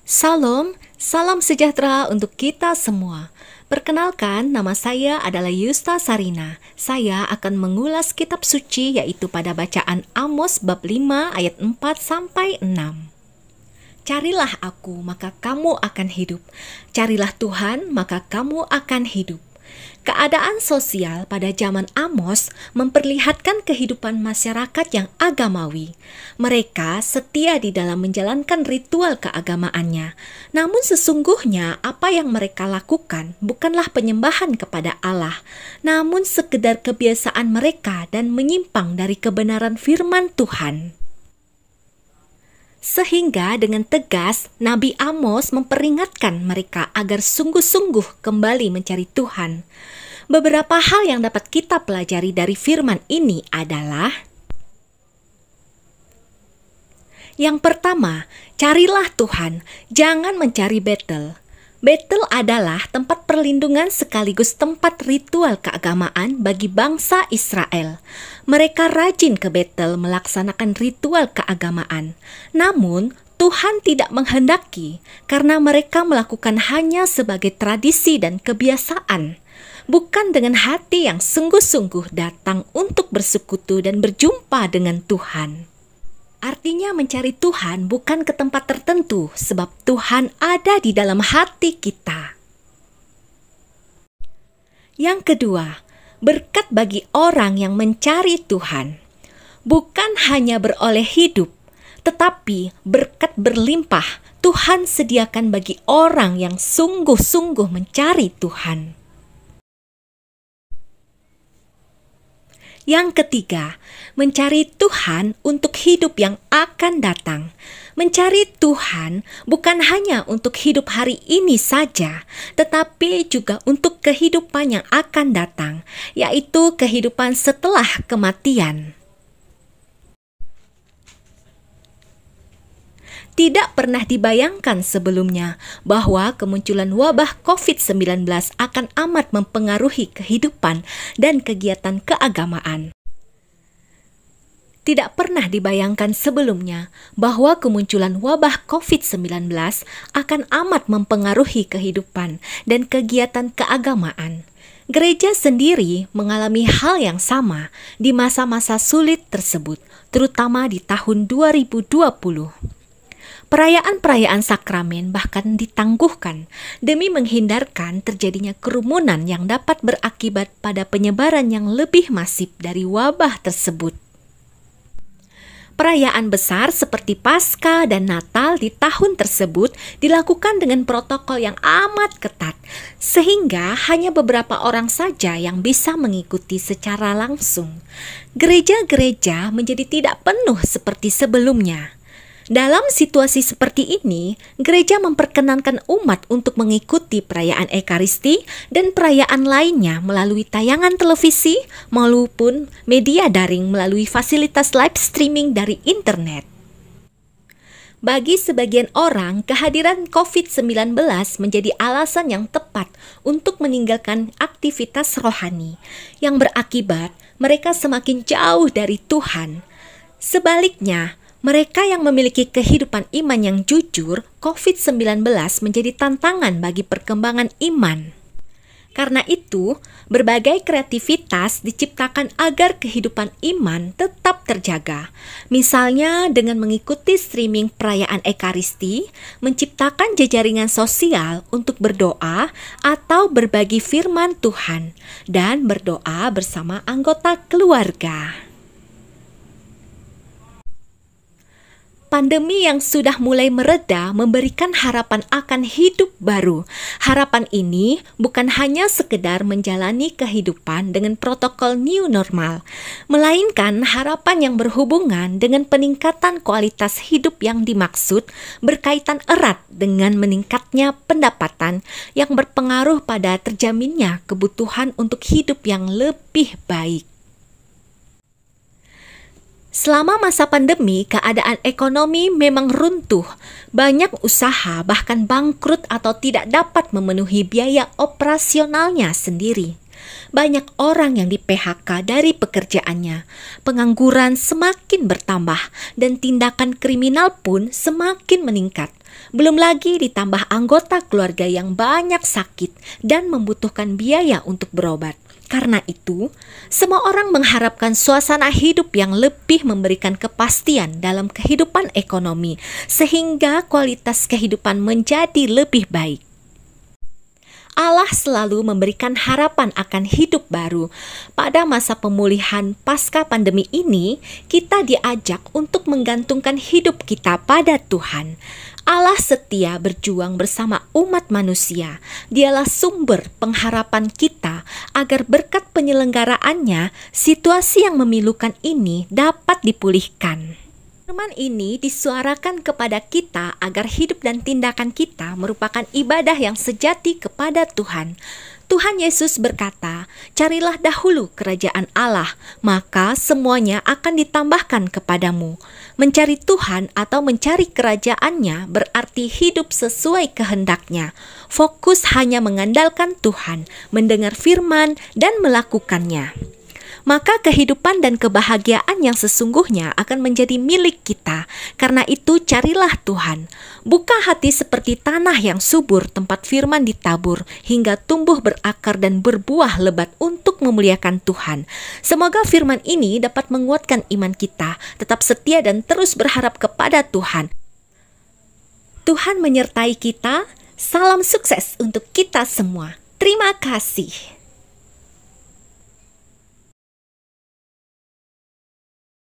Salam, salam sejahtera untuk kita semua. Perkenalkan, nama saya adalah Yusta Sarina. Saya akan mengulas kitab suci yaitu pada bacaan Amos bab 5 ayat 4 sampai 6. Carilah aku, maka kamu akan hidup. Carilah Tuhan, maka kamu akan hidup. Keadaan sosial pada zaman Amos memperlihatkan kehidupan masyarakat yang agamawi. Mereka setia di dalam menjalankan ritual keagamaannya. Namun sesungguhnya apa yang mereka lakukan bukanlah penyembahan kepada Allah, namun sekedar kebiasaan mereka dan menyimpang dari kebenaran firman Tuhan. Sehingga dengan tegas Nabi Amos memperingatkan mereka agar sungguh-sungguh kembali mencari Tuhan. Beberapa hal yang dapat kita pelajari dari firman ini adalah: yang pertama, carilah Tuhan, jangan mencari Betel. Betel adalah tempat perlindungan sekaligus tempat ritual keagamaan bagi bangsa Israel. Mereka rajin ke Betel melaksanakan ritual keagamaan. Namun, Tuhan tidak menghendaki karena mereka melakukan hanya sebagai tradisi dan kebiasaan, bukan dengan hati yang sungguh-sungguh datang untuk bersekutu dan berjumpa dengan Tuhan. Artinya mencari Tuhan bukan ke tempat tertentu, sebab Tuhan ada di dalam hati kita. Yang kedua, berkat bagi orang yang mencari Tuhan. Bukan hanya beroleh hidup, tetapi berkat berlimpah Tuhan sediakan bagi orang yang sungguh-sungguh mencari Tuhan. Yang ketiga, mencari Tuhan untuk hidup yang akan datang. Mencari Tuhan bukan hanya untuk hidup hari ini saja, tetapi juga untuk kehidupan yang akan datang, yaitu kehidupan setelah kematian. Tidak pernah dibayangkan sebelumnya bahwa kemunculan wabah COVID-19 akan amat mempengaruhi kehidupan dan kegiatan keagamaan. Tidak pernah dibayangkan sebelumnya bahwa kemunculan wabah COVID-19 akan amat mempengaruhi kehidupan dan kegiatan keagamaan. Gereja sendiri mengalami hal yang sama di masa-masa sulit tersebut, terutama di tahun 2020. Perayaan-perayaan sakramen bahkan ditangguhkan demi menghindarkan terjadinya kerumunan yang dapat berakibat pada penyebaran yang lebih masif dari wabah tersebut. Perayaan besar seperti Paskah dan Natal di tahun tersebut dilakukan dengan protokol yang amat ketat, sehingga hanya beberapa orang saja yang bisa mengikuti secara langsung. Gereja-gereja menjadi tidak penuh seperti sebelumnya. Dalam situasi seperti ini, gereja memperkenankan umat untuk mengikuti perayaan Ekaristi dan perayaan lainnya melalui tayangan televisi maupun media daring melalui fasilitas live streaming dari internet. Bagi sebagian orang, kehadiran COVID-19 menjadi alasan yang tepat untuk meninggalkan aktivitas rohani, yang berakibat mereka semakin jauh dari Tuhan. Sebaliknya, mereka yang memiliki kehidupan iman yang jujur, COVID-19 menjadi tantangan bagi perkembangan iman. Karena itu, berbagai kreativitas diciptakan agar kehidupan iman tetap terjaga. Misalnya dengan mengikuti streaming perayaan Ekaristi, menciptakan jejaringan sosial untuk berdoa atau berbagi firman Tuhan, dan berdoa bersama anggota keluarga. Pandemi yang sudah mulai mereda memberikan harapan akan hidup baru. Harapan ini bukan hanya sekedar menjalani kehidupan dengan protokol new normal, melainkan harapan yang berhubungan dengan peningkatan kualitas hidup yang dimaksud berkaitan erat dengan meningkatnya pendapatan yang berpengaruh pada terjaminnya kebutuhan untuk hidup yang lebih baik. Selama masa pandemi, keadaan ekonomi memang runtuh. Banyak usaha bahkan bangkrut atau tidak dapat memenuhi biaya operasionalnya sendiri. Banyak orang yang di-PHK dari pekerjaannya, pengangguran semakin bertambah, dan tindakan kriminal pun semakin meningkat. Belum lagi ditambah anggota keluarga yang banyak sakit dan membutuhkan biaya untuk berobat. Karena itu, semua orang mengharapkan suasana hidup yang lebih memberikan kepastian dalam kehidupan ekonomi, sehingga kualitas kehidupan menjadi lebih baik. Allah selalu memberikan harapan akan hidup baru. Pada masa pemulihan pasca pandemi ini, kita diajak untuk menggantungkan hidup kita pada Tuhan. Allah setia berjuang bersama umat manusia. Dialah sumber pengharapan kita agar berkat penyelenggaraannya, situasi yang memilukan ini dapat dipulihkan. Firman ini disuarakan kepada kita agar hidup dan tindakan kita merupakan ibadah yang sejati kepada Tuhan. Tuhan Yesus berkata, "Carilah dahulu kerajaan Allah, maka semuanya akan ditambahkan kepadamu." Mencari Tuhan atau mencari kerajaannya berarti hidup sesuai kehendaknya. Fokus hanya mengandalkan Tuhan, mendengar firman, dan melakukannya. Maka kehidupan dan kebahagiaan yang sesungguhnya akan menjadi milik kita. Karena itu carilah Tuhan. Buka hati seperti tanah yang subur, tempat firman ditabur, hingga tumbuh berakar dan berbuah lebat untuk memuliakan Tuhan. Semoga firman ini dapat menguatkan iman kita, tetap setia dan terus berharap kepada Tuhan. Tuhan menyertai kita. Salam sukses untuk kita semua. Terima kasih.